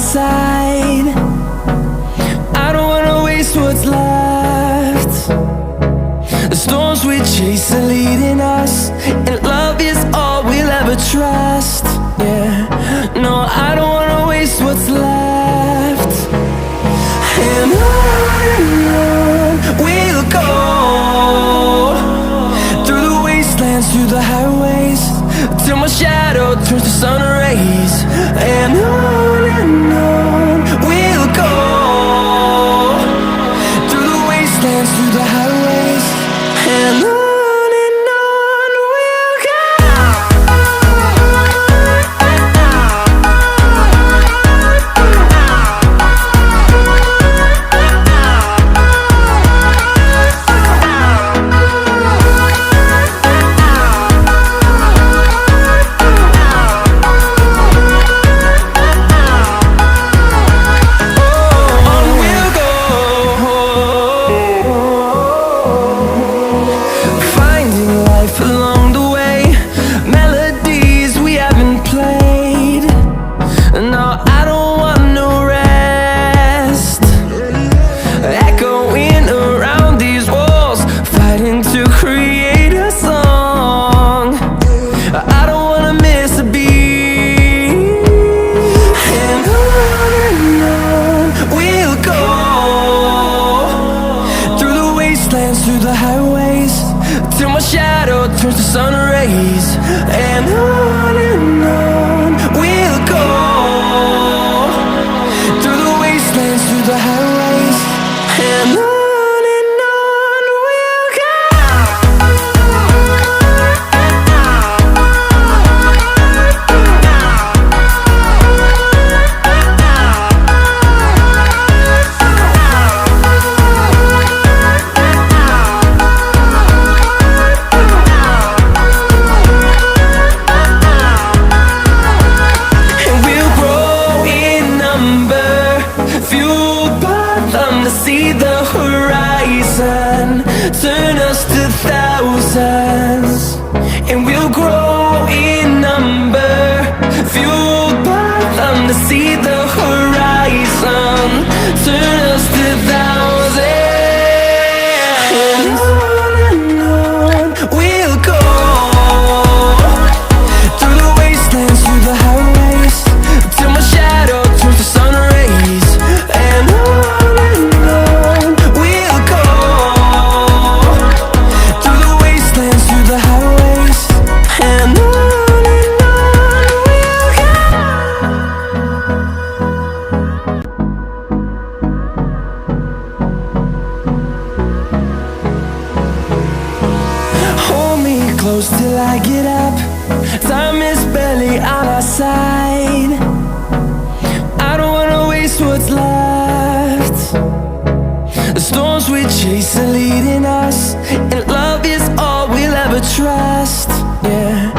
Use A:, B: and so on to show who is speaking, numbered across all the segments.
A: side. I don't wanna waste what's left. The storms we chase are leading us, and love is all we'll ever trust. Yeah, no, I don't wanna waste what's left. And on we'll go, through the wastelands, through the highways, till my shadow turns to sun rays. And on we'll go, through the wastelands, through the highways, and on we'll go. Through the highways, till my shadow turns to sun rays. And on we'll go, through the wastelands, through the highways, and on we'll go. See the horizon, turn us to thousands, and we'll grow in number, fueled by them. To see the horizon, turn us to thousands, and on we'll go, through the wastelands, through the highways, till my shadow turns to sun rays. And close till I get up, time is barely on our side. I don't wanna waste what's left. The storms we chase are leading us, and love is all we'll ever trust. Yeah,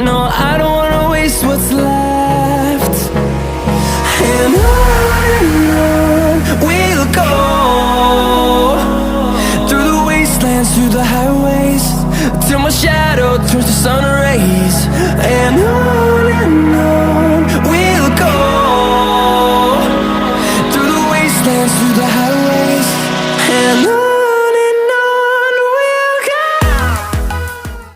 A: no, I don't wanna waste what's left. And on we'll go, through the wastelands, through the highways, till my shadow turns to sun rays. And on we'll go, through the wastelands, through the highways.